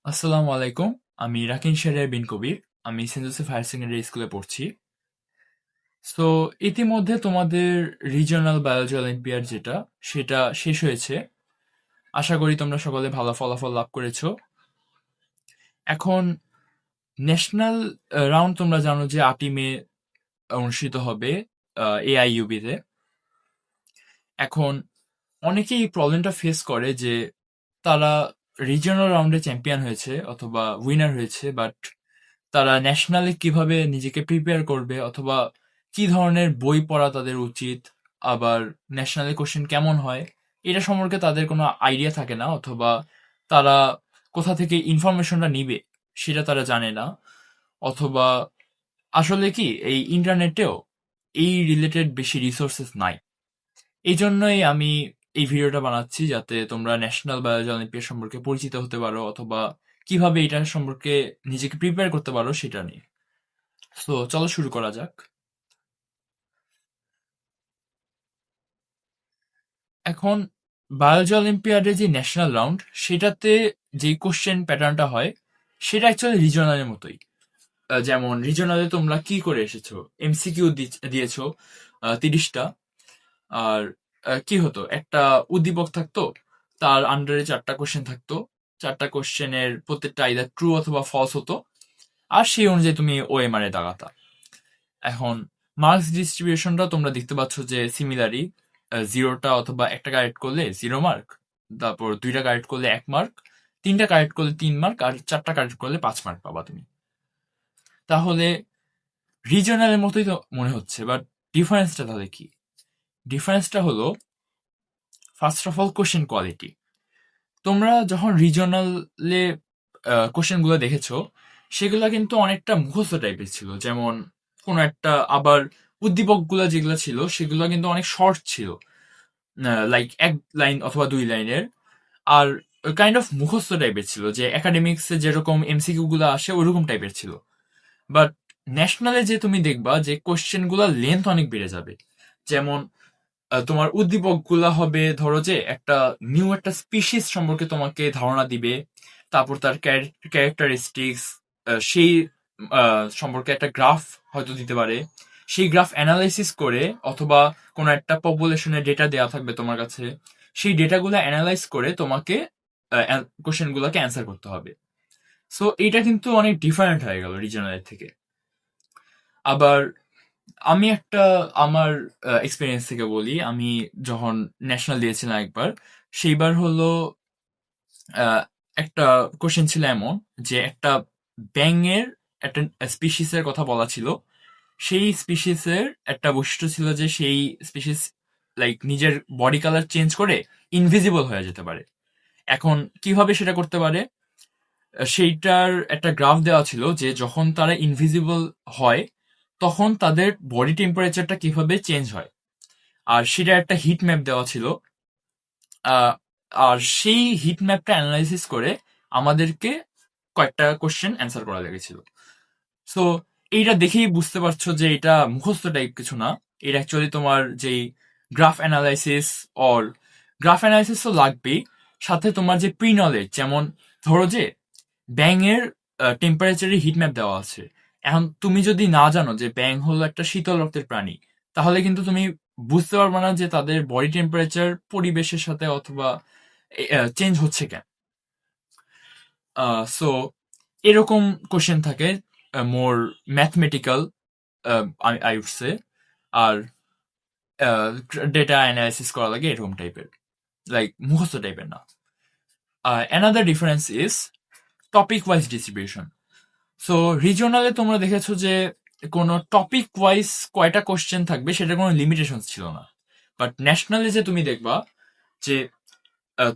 আসসালামু আলাইকুম। আমি রাকিন শেরের বিন কবির। আমি সেন্ট জোসেফ হায়ার সেকেন্ডারি স্কুলে পড়ছি। সো ইতিমধ্যে তোমাদের রিজিওনাল বায়োলজি অলিম্পিয়াড সেটা শেষ হয়েছে। আশা করি তোমরা সকলে ভালো ফলাফল লাভ করেছো। এখন ন্যাশনাল রাউন্ড তোমরা জানো যে ৮ই মে অনুষ্ঠিত হবে AIUB তে। এখন অনেকেই এই প্রবলেমটা ফেস করে যে তারা রিজিওনাল রাউন্ডে চ্যাম্পিয়ন হয়েছে অথবা উইনার হয়েছে, বাট তারা ন্যাশনালে কিভাবে নিজেকে প্রিপেয়ার করবে অথবা কি ধরনের বই পড়া তাদের উচিত, আবার ন্যাশনালে কোশ্চেন কেমন হয়, এটা সম্পর্কে তাদের কোনো আইডিয়া থাকে না, অথবা তারা কোথা থেকে ইনফরমেশনটা নিবে সেটা তারা জানে না, অথবা আসলে কি এই ইন্টারনেটেও এই রিলেটেড বেশি রিসোর্সেস নাই। এই জন্যই আমি এই ভিডিওটা বানাচ্ছি, যাতে তোমরা ন্যাশনাল বায়োলজি অলিম্পিয়াড সম্পর্কে পরিচিত হতে পারো অথবা কিভাবে এটা সম্পর্কে নিজেকে প্রিপেয়ার করতে পারো সেটা নিয়ে। তো চলো শুরু করা যাক। এখন বায়োলজি অলিম্পিয়াডে যে ন্যাশনাল রাউন্ড, সেটাতে যে কোশ্চেন প্যাটার্নটা হয় সেটা অ্যাকচুয়ালি রিজনালের মতোই। যেমন রিজনালে তোমরা কি করে এসেছো, এমসিকিউ দিয়েছো 30টা। আর কি হতো, একটা উদ্দীপক থাকতো, তার আন্ডারে 4টা কোশ্চেন থাকতো। 4টা কোশ্চেনের প্রত্যেকটা আইদার ট্রু অথবা ফলস হতো, আর সেই অনুযায়ী তুমি OMR এ দাগাতা। এখন মার্কস ডিস্ট্রিবিউশনটা তোমরা দেখতে পাচ্ছ যে সিমিলারই। 0টা অথবা একটা কারেক্ট করলে 0 মার্ক, তারপর 2টা কারেক্ট করলে 1 মার্ক, 3টা কারেক্ট করলে 3 মার্ক, আর 4টা কারেক্ট করলে 5 মার্ক পাবা তুমি। তাহলে রিজনালের মতোই তো মনে হচ্ছে, বাট ডিফারেন্সটা তাহলে কি? ডিফারেন্সটা হলো, first of all question quality. তোমরা যখন রিজনালে কোশ্চেন গুলো দেখেছো, সেগুলো কিন্তু অনেকটা মুখস্থ টাইপের ছিল। যেমন কোন একটা, আবার উদ্দীপক গুলা যেগুলো ছিল সেগুলো কিন্তু অনেক শর্ট ছিল, লাইক 1 লাইন অথবা 2 লাইনের। আর কাইন্ড অফ মুখস্থ টাইপের ছিল, যে একাডেমিক্স এ যেরকম MCQ গুলো আসে ওইরকম টাইপের ছিল। বাট ন্যাশনালে যে তুমি দেখবা যে কোশ্চেন গুলা লেন্থ অনেক বেড়ে যাবে। যেমন তোমার উদ্দীপক গুলা হবে, ধরো যে একটা নিউ একটা স্পিসিস সম্পর্কে তোমাকে ধারণা দিবে, তারপর তার ক্যারেক্টারিস্টিক্স, সেই সম্পর্কে একটা গ্রাফ হয়তো দিতে পারে। সেই গ্রাফ অ্যানালাইসিস করে, অথবা কোনো একটা পপুলেশনের ডেটা দেওয়া থাকবে তোমার কাছে, সেই ডেটাগুলো অ্যানালাইজ করে তোমাকে কোশ্চেন গুলোকে অ্যান্সার করতে হবে। সো এইটা কিন্তু অনেক ডিফারেন্ট হয়ে গেল রিজনালের থেকে। আবার আমি একটা আমার এক্সপিরিয়েন্স থেকে বলি। আমি যখন ন্যাশনাল দিয়েছিলাম একবার, সেইবার হলো আহ, একটা কোশ্চেন ছিল এমন, যে একটা ব্যাঙের একটা স্পিসিসের কথা বলা ছিল। সেই স্পিসিসের একটা বৈশিষ্ট্য ছিল যে সেই স্পিসিস লাইক নিজের বডি কালার চেঞ্জ করে ইনভিজিবল হয়ে যেতে পারে। এখন কিভাবে সেটা করতে পারে, সেইটার একটা গ্রাফ দেওয়া ছিল যে যখন তারা ইনভিজিবল হয় তখন তাদের বডি টেম্পারেচারটা কিভাবে চেঞ্জ হয়, আর সেটা একটা হিট ম্যাপ দেওয়া ছিল। আহ, আর সেই হিট ম্যাপটা অ্যানালাইসিস করে আমাদেরকে কয়েকটা কোশ্চেন অ্যান্সার করা লেগেছিল। সো এইটা দেখেই বুঝতে পারছো যে এটা মুখস্থ টাইপ কিছু না। এটা অ্যাকচুয়ালি তোমার যেই graph analysis, or graph analysis তো লাগবেই, সাথে তোমার যে প্রি নলেজ, যেমন ধরো যে ব্যাঙের টেম্পারেচারের হিট ম্যাপ দেওয়া আছে। এখন তুমি যদি না জানো যে ব্যাঙ হলো একটা শীতল রক্তের প্রাণী, তাহলে কিন্তু তুমি বুঝতে পারবে না যে তাদের বডি টেম্পারেচার পরিবেশের সাথে অথবা চেঞ্জ হচ্ছে কেন। সো এরকম কোশ্চেন থাকে, more mathematical, I would say. আর ডেটা অ্যানালাইসিস করা লাগে এরকম টাইপের, লাইক মুখস্থ টাইপের না। Another difference is topic wise distribution. So রিজিওনালে তোমরা দেখেছো যে কোনো টপিক ওয়াইজ কয়টা কোশ্চেন থাকবে সেটা কোনো লিমিটেশন ছিল না। বাট ন্যাশনালে যে তুমি দেখবা যে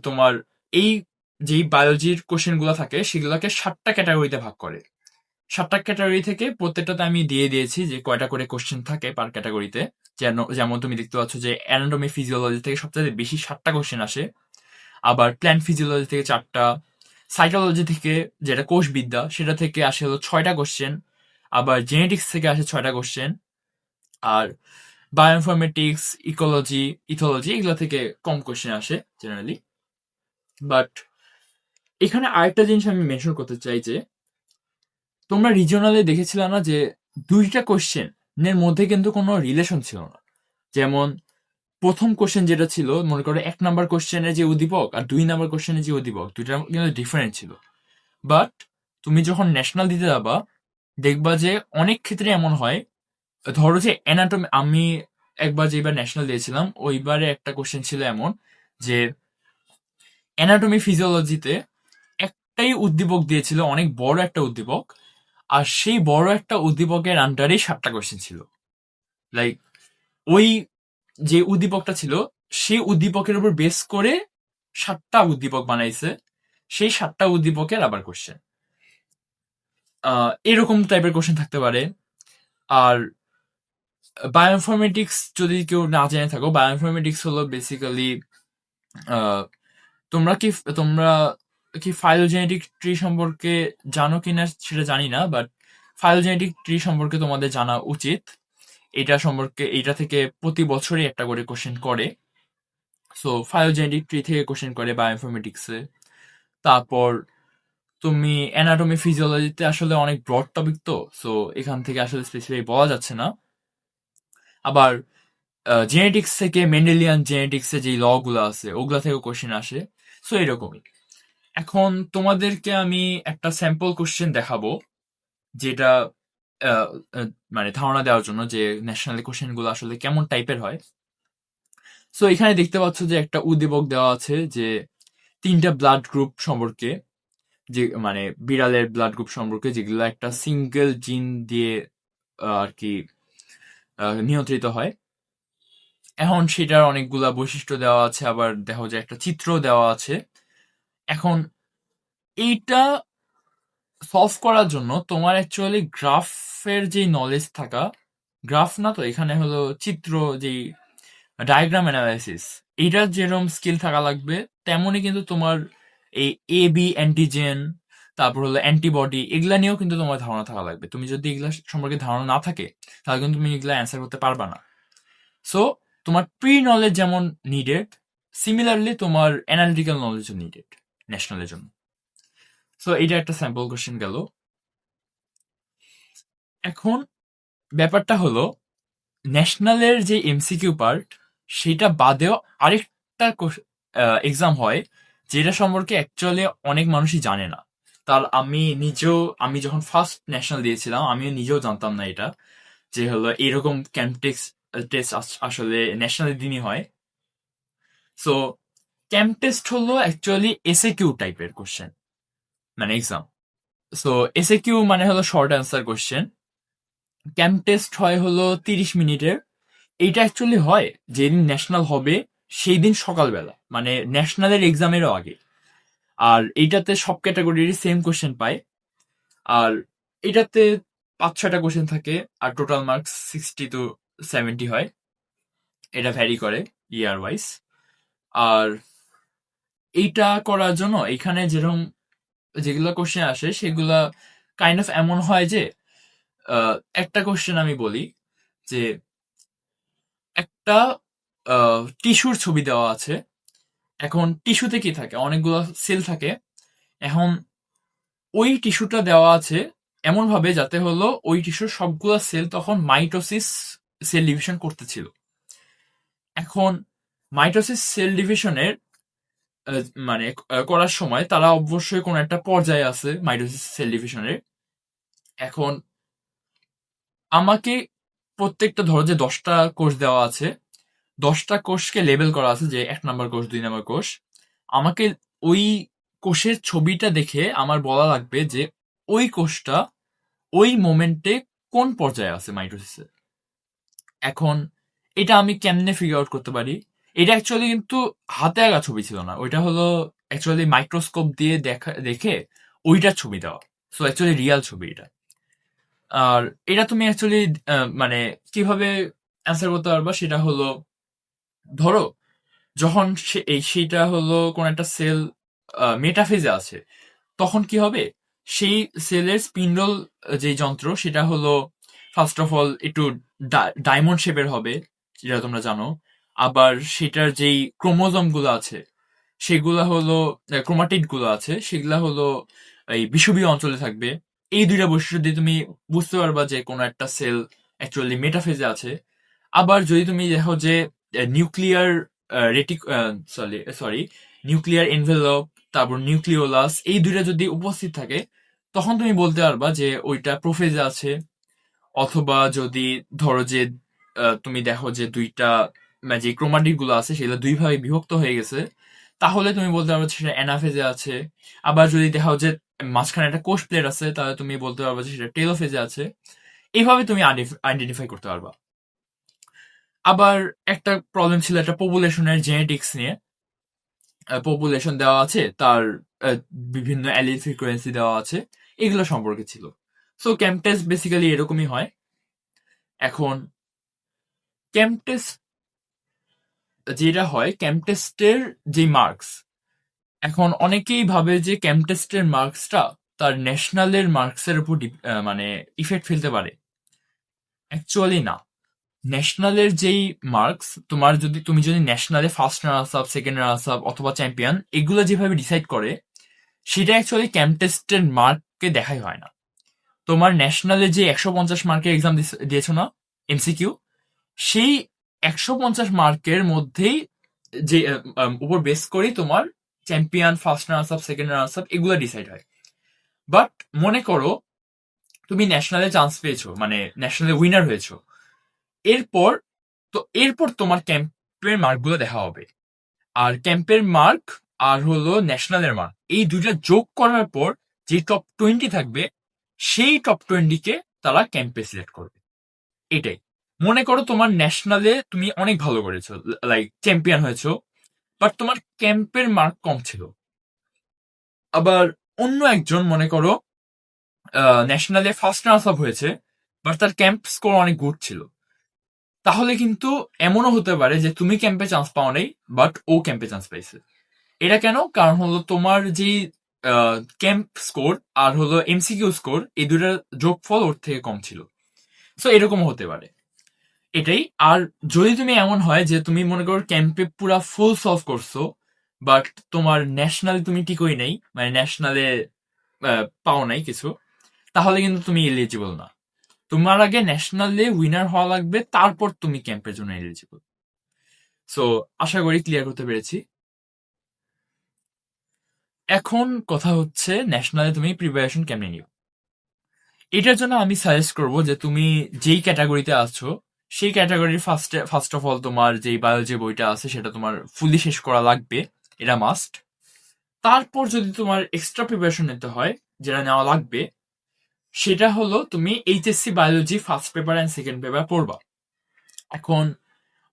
তোমার এই যেই বায়োলজির কোশ্চেন গুলো থাকে সেগুলোকে 7টা ক্যাটাগরিতে ভাগ করে। 7টা ক্যাটাগরি থেকে প্রত্যেকটাতে আমি দিয়ে দিয়েছি যে কয়টা করে কোশ্চেন থাকে পার ক্যাটাগরিতে। যেমন তুমি দেখতে পাচ্ছ যে অ্যানাটমি ফিজিওলজি থেকে সবচেয়ে বেশি 7টা কোশ্চেন আসে, আবার প্ল্যান্ট ফিজিওলজি থেকে 4টা, সাইটোলজি থেকে যেটা কোষবিদ্যা সেটা থেকে আসে হলো 6টা কোশ্চেন, আবার জেনেটিক্স থেকে আসে 6টা কোশ্চেন, আর বায়োইনফরমেটিক্স, ইকোলজি, ইথোলজি এগুলো থেকে কম কোশ্চেন আসে জেনারেলি। বাট এখানে আরেকটা জিনিস আমি মেনশন করতে চাই যে তোমরা রিজিওনালে দেখেছিলে না যে দুইটা কোশ্চেনের মধ্যে কিন্তু কোনো রিলেশন ছিল না। যেমন প্রথম কোশ্চেন যেটা ছিল, মনে করো 1 নাম্বার কোশ্চেনের যে উদ্দীপক আর 2 নাম্বার কোশ্চেনের যে উদ্দীপক, দুইটা কিন্তু ডিফারেন্ট ছিল। বাট তুমি যখন ন্যাশনাল দিতে যাবা, দেখবা যে অনেক ক্ষেত্রে এমন হয়, ধরো যে অ্যানাটমি, আমি একবার যেবার ন্যাশনাল দিয়েছিলাম ওইবারে একটা কোশ্চেন ছিল এমন যে অ্যানাটমি ফিজিওলজিতে একটাই উদ্দীপক দিয়েছিল, অনেক বড় একটা উদ্দীপক, আর সেই বড় একটা উদ্দীপকের আন্ডারেই 7টা কোশ্চেন ছিল। লাইক ওই যে উদ্দীপকটা ছিল সেই উদ্দীপকের উপর বেস করে 7টা উদ্দীপক বানাইছে, সেই 7টা উদ্দীপকের আবার কোশ্চেন। এরকম টাইপের কোশ্চেন থাকতে পারে। আর বায়োইনফরমেটিক্স যদি কেউ না জেনে থাকো, বায়োইনফরমেটিক্স হলো বেসিক্যালি তোমরা কি তোমরা কি ফাইলোজেনেটিক ট্রি সম্পর্কে জানো কিনা সেটা জানি না, বাট ফাইলোজেনেটিক ট্রি সম্পর্কে তোমাদের জানা উচিত। এটা থেকে প্রতি বছরই একটা করে কোশ্চেন করে। সো ফাইলোজেনেটিক ট্রি থেকে কোশ্চেন করে বায়োইনফরমেটিক্সে। তারপর তুমি অ্যানাটমি ফিজিওলজিতে আসলে অনেক ব্রড টপিক, তো সো এখান থেকে আসলে স্পেসিফিক বলা যাচ্ছে না। আবার জেনেটিক্স থেকে মেন্ডেলিয়ান জেনেটিক্সে যে ল গুলো আছে ওগুলা থেকেও কোশ্চেন আসে। সো এরকমই। এখন তোমাদেরকে আমি একটা স্যাম্পল কোশ্চেন দেখাবো, যেটা আহ, আহ, মানে ধারণা দেওয়ার জন্য যে ন্যাশনাল কোশ্চেন গুলো আসলে কেমন টাইপের হয়। সো এখানে দেখতে পাচ্ছ যে একটা উদ্দীপক দেওয়া আছে যে 3টা ব্লাড গ্রুপ সম্পর্কে, যে মানে বিড়ালের ব্লাড গ্রুপ সম্পর্কে, যেগুলো একটা সিঙ্গেল জিন দিয়ে আর কি নিয়ন্ত্রিত হয়। এখন সেটার অনেকগুলা বৈশিষ্ট্য দেওয়া আছে, আবার দেখো যে একটা চিত্র দেওয়া আছে। এখন এইটা সলভ করার জন্য তোমার অ্যাকচুয়ালি গ্রাফের যে নলেজ থাকা, গ্রাফ না তো এখানে হলো চিত্র, যেই ডায়াগ্রাম অ্যানালাইসিস, এইটার যেরকম স্কিল থাকা লাগবে, তেমনই কিন্তু তোমার এই এ বি অ্যান্টিজেন, তারপর হলো অ্যান্টিবডি, এগুলা নিয়েও কিন্তু তোমার ধারণা থাকা লাগবে। তুমি যদি এগুলা সম্পর্কে ধারণা না থাকে, তাহলে কিন্তু তুমি এগুলা অ্যান্সার করতে পারবা না। সো তোমার প্রি নলেজ যেমন নিডেড, সিমিলারলি তোমার অ্যানালিটিক্যাল নলেজও নিডেড ন্যাশনালের জন্য। সো এইটা একটা স্যাম্পল কোশ্চেন গেল। এখন ব্যাপারটা হলো, ন্যাশনালের যে এমসিকিউ পার্ট, সেটা বাদেও আরেকটা এক্সাম হয় যেটা সম্পর্কে অ্যাকচুয়ালি অনেক মানুষই জানে না। তার আমি যখন ফার্স্ট ন্যাশনাল দিয়েছিলাম আমিও নিজেও জানতাম না এটা, যে হলো এরকম ক্যাম্প টেস্ট আসলে ন্যাশনালের দিনই হয়। সো ক্যাম্প টেস্ট হলো অ্যাকচুয়ালি এসএ কিউ টাইপের কোশ্চেন, মানে এক্সাম। সো এসএ কিউ মানে হলো short answer question. Camp test হয় হলো 30 মিনিটের। এইটা অ্যাকচুয়ালি হয় যেদিন ন্যাশনাল হবে সেই দিন সকালবেলা, মানে ন্যাশনালের এক্সামেরও আগে। আর এইটাতে সব ক্যাটাগরিরই সেম কোশ্চেন পায়। আর এটাতে 5-6টা কোশ্চেন থাকে, আর টোটাল মার্কস 60 to 70 হয়। এটা ভ্যারি করে ইয়ার ওয়াইজ। আর এইটা করার জন্য এখানে যেরকম যেগুলো কোশ্চেন আসে সেগুলা কাইন্ড অফ এমন হয় যে একটা কোশ্চেন আমি বলি যে একটা টিস্যুর ছবি দেওয়া আছে। এখন টিস্যুতে কি থাকে, অনেকগুলো সেল থাকে। এখন ওই টিস্যুটা দেওয়া আছে এমন ভাবে যাতে হলো ওই টিস্যুর সবগুলো সেল তখন মাইটোসিস সেল ডিভিশন করতেছিল। এখন মাইটোসিস সেল ডিভিশনের মানে করার সময় তারা অবশ্যই কোন একটা পর্যায়ে আছে মাইটোসিস সেল ডিভিশনের। এখন আমাকে প্রত্যেকটা, ধরো যে 10টা কোষ দেওয়া আছে, 10টা কোষকে লেবেল করা আছে যে 1 নাম্বার কোষ, 2 নাম্বার কোষ। আমাকে ওই কোষের ছবিটা দেখে আমার বলা লাগবে যে ওই কোষটা ওই মোমেন্টে কোন পর্যায়ে আছে মাইটোসিসের। এখন এটা আমি কেমনে ফিগার আউট করতে পারি? এটা অ্যাকচুয়ালি কিন্তু হাতে আঁকা ছবি ছিল না, ওইটা হলো অ্যাকচুয়ালি মাইক্রোস্কোপ দিয়ে দেখে ওইটার ছবি দেওয়া। সো অ্যাকচুয়ালি রিয়াল ছবি এটা। আর এটা তুমি অ্যাকচুয়ালি মানে কিভাবে অ্যান্সার করতে পারবা সেটা হলো, ধরো যখন সেইটা হলো কোন একটা সেল মেটাফেজে আছে, তখন কি হবে, সেই সেলের স্পিন্ডল যে যন্ত্র সেটা হলো ফার্স্ট অফ অল একটু ডায়মন্ড শেপের হবে, যেটা তোমরা জানো। আবার সেটার যেই ক্রোমোজোম গুলো আছে সেগুলা হলো ক্রোমাটিড গুলো আছে, সেগুলা হলো এই বিষুবীয় অঞ্চলে থাকবে। এই দুইটা বৈশিষ্ট্য দিয়ে তুমি বুঝতে পারবা যে কোনো একটা সেল অ্যাকচুয়ালি মেটাফেজে আছে। আবার যদি তুমি দেখো যে নিউক্লিয়ার রেটিক সরি সরি নিউক্লিয়ার এনভেলপ, তারপর নিউক্লিওলাস, এই দুইটা যদি উপস্থিত থাকে, তখন তুমি বলতে পারবা যে ওইটা প্রোফেজে আছে। অথবা যদি ধরো যে তুমি দেখো যে দুইটা যে ক্রোমাটিড গুলো আছে সেগুলো দুই ভাগে বিভক্ত হয়ে গেছে, তাহলে তুমি বলতে পারবে যে সেটা অ্যানাফেজে আছে। আবার যদি দেখো যে মাঝখানে একটা কোষ প্লেট আছে, তাহলে তুমি বলতে পারবে যে সেটা টেলোফেজে আছে। এইভাবে তুমি আইডেন্টিফাই করতে পারবা। আবার একটা প্রবলেম ছিল একটা পপুলেশনের জেনেটিক্স নিয়ে। পপুলেশন দেওয়া আছে, তার আহ, বিভিন্ন অ্যালিল ফ্রিকোয়েন্সি দেওয়া আছে, এগুলো সম্পর্কে ছিল। সো ক্যাম্প টেস্ট বেসিক্যালি এরকমই হয়। এখন ক্যাম্প টেস্ট যেটা হয়, ক্যাম্প টেস্টের যে মার্কস, এখন অনেকেই ভাবে যে ক্যাম্প টেস্টের মার্কসটা তার ন্যাশনালের মার্কসের উপর মানে ইফেক্ট ফেলতে পারে। অ্যাকচুয়ালি না। ন্যাশনালের যেই মার্কস, তুমি যদি ন্যাশনালে first runners up, second runners up অথবা চ্যাম্পিয়ন, এগুলো যেভাবে ডিসাইড করে, সেটা অ্যাকচুয়ালি ক্যাম্প টেস্টের মার্ককে দেখাই হয় না। তোমার ন্যাশনালে যে 150 মার্কের এক্সাম দিয়েছো না, এমসিকিউ, সেই 150 মার্কের মধ্যেই যে উপর বেস করেই তোমার champion, first runners up, second runners up এগুলো ডিসাইড হয়। বাট মনে করো তুমি ন্যাশনালে চান্স পেয়েছো, মানে ন্যাশনালে উইনার হয়েছো, এরপর এরপর তোমার ক্যাম্পের মার্কগুলো দেখা হবে। আর ক্যাম্পের মার্ক আর হলো ন্যাশনালের মার্ক, এই দুইটা যোগ করার পর যে টপ 20 থাকবে, সেই টপ 20 কে তারা ক্যাম্পে সিলেক্ট করবে। এটাই। মনে করো তোমার ন্যাশনালে তুমি অনেক ভালো করেছো, লাইক চ্যাম্পিয়ন হয়েছো, বাট তোমার ক্যাম্পের মার্ক কম ছিল। আবার অন্য একজন মনে করো ন্যাশনালে ফার্স্ট রানার্স আপ হয়েছে, বাট তার ক্যাম্প স্কোর অনেক গুড ছিল। তাহলে কিন্তু এমনও হতে পারে যে তুমি ক্যাম্পে চান্স পাও নাই, বাট ও ক্যাম্পে চান্স পাইছে। এটা কেন? কারণ হলো তোমার যে ক্যাম্প স্কোর আর হলো এমসিকিউ স্কোর, এই দুটার যোগফল ওর থেকে কম ছিল। সো এরকমও হতে পারে। এটাই। আর যদি তুমি এমন হয় যে তুমি মনে করো ক্যাম্পে পুরা ফুল সলভ করছো, বাট তোমার ন্যাশনালে তুমি ঠিকই নেই, মানে ন্যাশনালে পাও নাই কিছু, তাহলে কিন্তু তুমি এলিজিবল না। তোমার আগে ন্যাশনালে উইনার হওয়া লাগবে, তারপর তুমি ক্যাম্পের জন্য এলিজিবল। সো আশা করি ক্লিয়ার করতে পেরেছি। এখন কথা হচ্ছে ন্যাশনালে তুমি প্রিপারেশন কেমনে নিও। এটার জন্য আমি সাজেস্ট করব যে তুমি যেই ক্যাটাগরিতে আছো, সেই ক্যাটাগরির ফার্স্ট অফ অল তোমার যেই বায়োলজি বইটা আছে সেটা তোমার ফুলি শেষ করা লাগবে, এটা মাস্ট। তারপর যদি তোমার এক্সট্রা প্রিপারেশন নিতে হয়, যেটা নেওয়া লাগবে, সেটা হলো তুমি HSC biology first paper and second paper পড়বা। এখন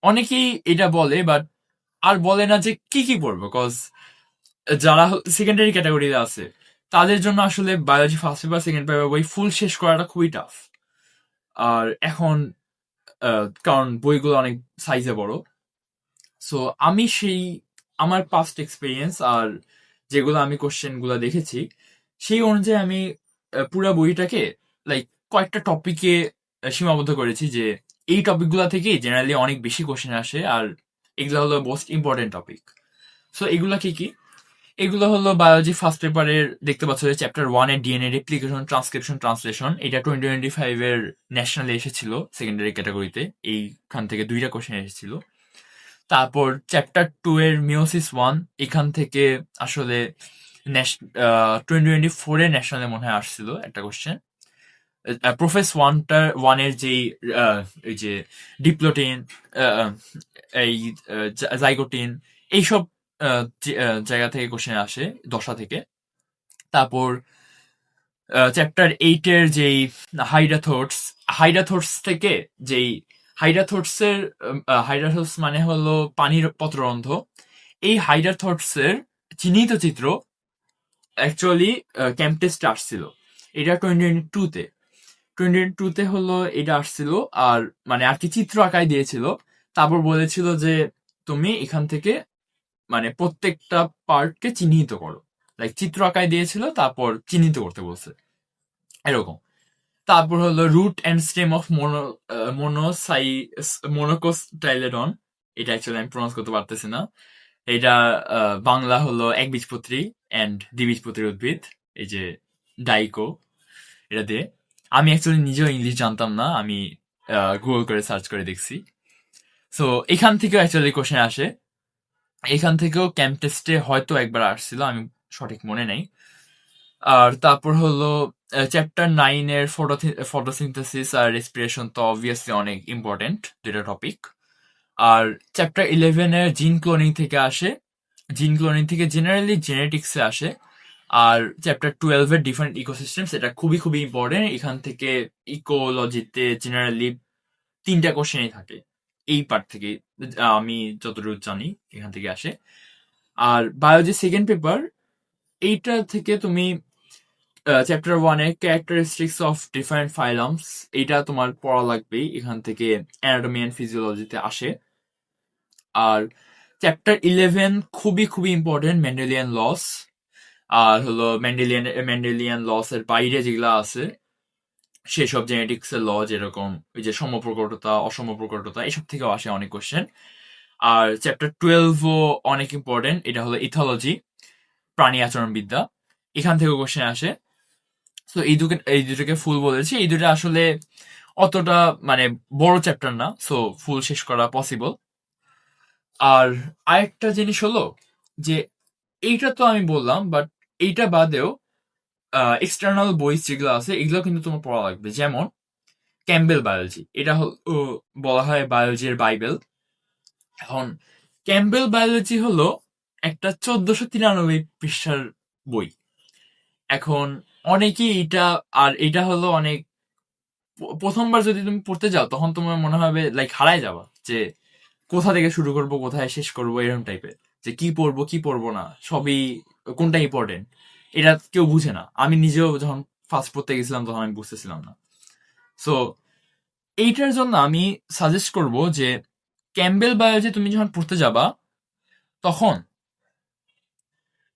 অনেকেই এটা বলে, বাট আর বলে না যে কি কি পড়বো, কজ যারা সেকেন্ডারি ক্যাটাগরিতে আছে তাদের জন্য আসলে biology first paper second paper বই ফুল শেষ করাটা খুবই টাফ। আর এখন কারণ বইগুলো অনেক সাইজে বড়। সো আমি আমার পাস্ট এক্সপিরিয়েন্স আর যেগুলো আমি কোশ্চেন গুলো দেখেছি, সেই অনুযায়ী আমি পুরো বইটাকে লাইক কয়েকটা টপিকে সীমাবদ্ধ করেছি, যে এই টপিকগুলো থেকেই জেনারেলি অনেক বেশি কোশ্চেন আসে, আর এগুলো হলো মোস্ট ইম্পর্টেন্ট টপিক। সো এগুলা কি কি? এগুলো হলো বায়োলজি ফার্স্ট পেপারের, দেখতে পাচ্ছ যে চ্যাপ্টার 1 এর ডিএনএ রেপ্লিকেশন, ট্রান্সক্রিপশন, ট্রান্সলেশন, এটা 2025 এর ন্যাশনালে এসেছিল সেকেন্ডারি ক্যাটাগরিতে, এইখান থেকে দুইটা কোশ্চেন এসেছিল। তারপর চ্যাপ্টার 2 এর মিওসিস 1, এখান থেকে আসলে 2024 এর ন্যাশনালে মনে হয় আসছিল একটা কোশ্চেন। প্রোফেস ওয়ানের যেই এই যে ডিপ্লোটিন, এই জাইগোটিন, এইসব জায়গা থেকে কোশ্চেন আসে, দশা থেকে। তারপর চ্যাপ্টার 8 এর যেই হাইডাথোটস থেকে যেই হাইডাথোটস মানে হলো পানির পত্ররন্ধ্র, এই হাইডাথোটস এর চিহ্নিত চিত্র অ্যাকচুয়ালি ক্যাম্প টেস্টে আসছিল। এটা 2022 তে হলো এটা আসছিল। আর মানে আর কি চিত্র আঁকায় দিয়েছিল, তারপর বলেছিল যে তুমি এখান থেকে মানে প্রত্যেকটা পার্টকে চিহ্নিত করো, লাইক চিত্র আঁকায় দিয়েছিল, তারপর চিহ্নিত করতে বলছে এরকম। তারপর হলো রুট অ্যান্ড স্টেম অফ মোনোকোস্টাইলেডন, এটা অ্যাকচুয়ালি আমি প্রনাউন্স করতে পারতেছি না। এটা বাংলা হলো একবীজপত্রী অ্যান্ড দ্বিবীজপত্রী উদ্ভিদ, এই যে ডাইকো, এটা দিয়ে। আমি অ্যাকচুয়ালি নিজেও ইংলিশ জানতাম না, আমি গুগল করে সার্চ করে দেখছি। সো এখান থেকেও অ্যাকচুয়ালি কোশ্চেন আসে, এখান থেকেও ক্যাম্প টেস্টে হয়তো একবার আসছিল, আমি সঠিক মনে নেই। আর তারপর হলো চ্যাপ্টার 9 এর ফটোসিনথেসিস আর রেসপিরেশন তো অবভিয়াসলি অনেক ইম্পর্টেন্ট দুইটা টপিক। আর চ্যাপ্টার 11 এর জিন ক্লোনিং থেকে আসে, জিন ক্লোনিং থেকে জেনারেলি জেনেটিক্সে আসে। আর চ্যাপ্টার 12 এর ডিফারেন্ট ইকোসিস্টেমস, এটা খুবই খুবই ইম্পর্টেন্ট। এখান থেকে ইকোলজিতে জেনারেলি 3টা কোশ্চেনই থাকে এই পার্ট থেকে, আমি যতটুকু জানি এখান থেকে আসে। আর বায়োলজি সেকেন্ড পেপার, এইটা থেকে তুমি চ্যাপ্টার 1 এর ক্যারেক্টারিস্টিক্স অফ ডিফারেন্ট ফাইলামস, এইটা তোমার পড়া লাগবেই, এখান থেকে অ্যানাটমি অ্যান্ড ফিজিওলজিতে আসে। আর চ্যাপ্টার 11 খুবই খুবই ইম্পর্টেন্ট, মেন্ডেলিয়ান লস। আর হলো মেন্ডেলিয়ান লস এর বাইরে যেগুলা আছে সেসব জেনেটিক্স এর ল, যেরকম ওই যে সমপ্রকটতা, অসমপ্রকটতা, এসব থেকেও আসে অনেক কোশ্চেন। আর চ্যাপ্টার 12ও অনেক ইম্পর্টেন্ট, এটা হলো ইথোলজি, প্রাণী আচরণবিদ্যা, এখান থেকেও কোশ্চেন আসে। তো এই দুটোকে ফুল বলেছি, এই দুটো আসলে অতটা মানে বড় চ্যাপ্টার না, সো ফুল শেষ করা পসিবল। আর আরেকটা জিনিস হলো যে এইটা তো আমি বললাম, বাট এইটা বাদেও এক্সটার্নাল বই যেগুলো আছে এগুলো কিন্তু তোমার পড়া লাগবে। যেমন ক্যাম্বেল বায়োলজি, এটা হলো বলা হয় বায়োলজির বাইবেল। এখন ক্যাম্বেল বায়োলজি হলো একটা 1493 পৃষ্ঠার বই। এখন অনেকেই এটা, আর এটা হলো অনেক, প্রথমবার যদি তুমি পড়তে যাও তখন তোমার মনে হবে লাইক হারায় যাবা, যে কোথা থেকে শুরু করব, কোথায় শেষ করব, এরকম টাইপের, যে কি পড়বো কি পড়বো না, সবই কোনটা ইম্পর্টেন্ট এটা কেউ বুঝে না। আমি নিজেও যখন ফার্স্ট পড়তে গেছিলাম তখন আমি বুঝতেছিলাম না। সো এইটার জন্য আমি সাজেস্ট করব যে ক্যাম্বেল বায়োলজি তুমি যখন পড়তে যাবা তখন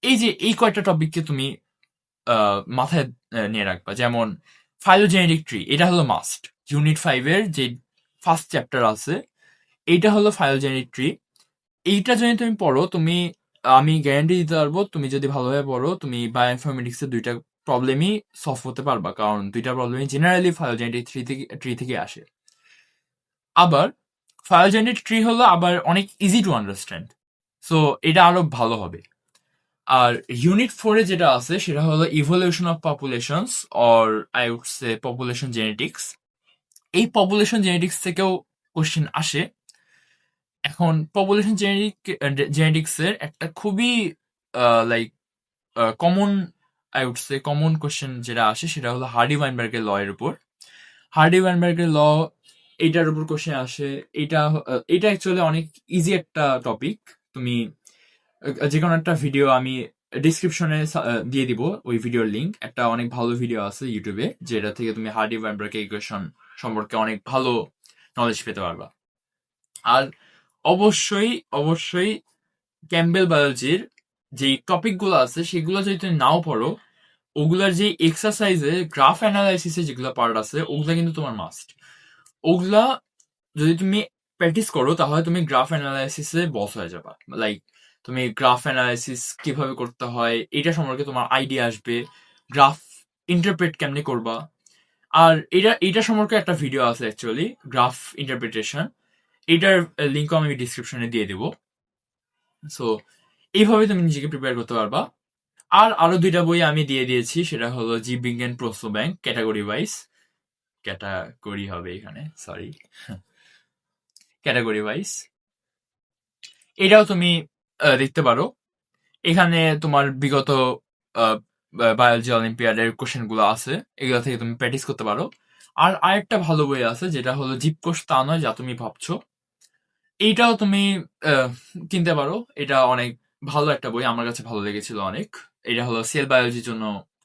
এই যে এই কয়টা টপিককে তুমি মাথায় নিয়ে রাখবা। যেমন ফাইলোজেনেটিক ট্রি, এটা হলো মাস্ট, ইউনিট 5 এর যে ফার্স্ট চ্যাপ্টার আছে এইটা হলো ফাইলোজেনেটিক ট্রি। এইটা যদি তুমি পড়ো, তুমি, আমি গ্যারান্টি দিতে পারবো, তুমি যদি ভালোভাবে পড়ো তুমি বায়োইনফরমেটিক্স এর দুইটা প্রবলেমই সলভ করতে পারবা, কারণ দুইটা প্রবলেমই জেনারেলি ফাইলোজেনেটিক ট্রি থেকে আসে। আবার ফাইলোজেনেটিক ট্রি হলো আবার অনেক ইজি টু আন্ডারস্ট্যান্ড, সো এটা আরো ভালো হবে। আর ইউনিট 4 এ যেটা আছে সেটা হলো evolution of populations, or I would say population genetics. এই পপুলেশন জেনেটিক্স থেকেও কোশ্চেন আসে। এখন পপুলেশন জেনেটিক্স এর একটা খুবই like common, I would say common question যেটা আসে সেটা হলো হার্ডি ওয়াইনবার্গের ল এর উপর। হার্ডি ওয়াইনবার্গের ল, এইটার উপর কোশ্চেন আসে। এটা অ্যাকচুয়ালি অনেক ইজি একটা টপিক। তুমি যে কোনো একটা ভিডিও আমি ডিসক্রিপশনে দিয়ে দিব, ওই ভিডিওর লিঙ্ক, একটা অনেক ভালো ভিডিও আছে ইউটিউবে যেটা থেকে তুমি হার্ডি ওয়াইনবার্গ ইকুয়েশন সম্পর্কে অনেক ভালো নলেজ পেতে পারবা। আর অবশ্যই অবশ্যই ক্যাম্বেল বায়োলজির যেই টপিকগুলো আছে সেগুলো যদি তুমি নাও পড়ো, ওগুলার যে এক্সারসাইজে গ্রাফ অ্যানালাইসিসে যেগুলো পার্ট আছে ওগুলা কিন্তু তোমার মাস্ট। ওগুলা যদি তুমি প্র্যাকটিস করো তাহলে তুমি গ্রাফ অ্যানালাইসিসে বস হয়ে যাবা। লাইক তুমি গ্রাফ অ্যানালাইসিস কিভাবে করতে হয় এটা সম্পর্কে তোমার আইডিয়া আসবে, গ্রাফ ইন্টারপ্রেট কেমনে করবা। আর এটা সম্পর্কে একটা ভিডিও আছে অ্যাকচুয়ালি, গ্রাফ ইন্টারপ্রিটেশন, এটার লিঙ্কও আমি ডিসক্রিপশনে দিয়ে দিব। সো এইভাবে তুমি নিজেকে প্রিপেয়ার করতে পারবা। আর আরো দুইটা বই আমি দিয়ে দিয়েছি, সেটা হলো জীববিজ্ঞান প্রশ্ন ব্যাংক ক্যাটাগরি ওয়াইজ, ক্যাটাগরি হবে এখানে, সরি, ক্যাটাগরি ওয়াইজ, এটাও তুমি দেখতে পারো। এখানে তোমার বিগত বায়োলজি অলিম্পিয়াডের কোশ্চেন গুলো আছে, এগুলো থেকে তুমি প্র্যাকটিস করতে পারো। আর আরেকটা ভালো বই আছে যেটা হলো জীবকোষ তা নয় যা তুমি ভাবছো, এইটাও তুমি আহ, কিনতে পারো। এটা অনেক ভালো একটা বই, আমার কাছে ভালো লেগেছিল অনেক। এটা হলো সেল বায়োলজির জন্য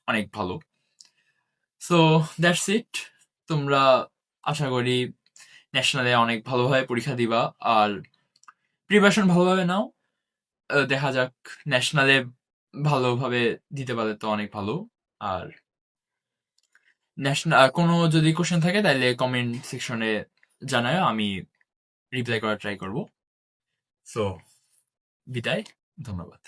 অনেক ভালো। So that's it. তোমরা আশা করি ন্যাশনালে অনেক ভালোভাবে পরীক্ষা দিবা, আর প্রিপারেশন ভালোভাবে নাও। দেখা যাক, ন্যাশনালে ভালোভাবে দিতে পারলে তো অনেক ভালো। আর ন্যাশনাল কোনো যদি কোশ্চেন থাকে তাহলে কমেন্ট সেকশনে জানায়, আমি রিপ্লাই করার ট্রাই করব। সো বিদায়। ধন্যবাদ।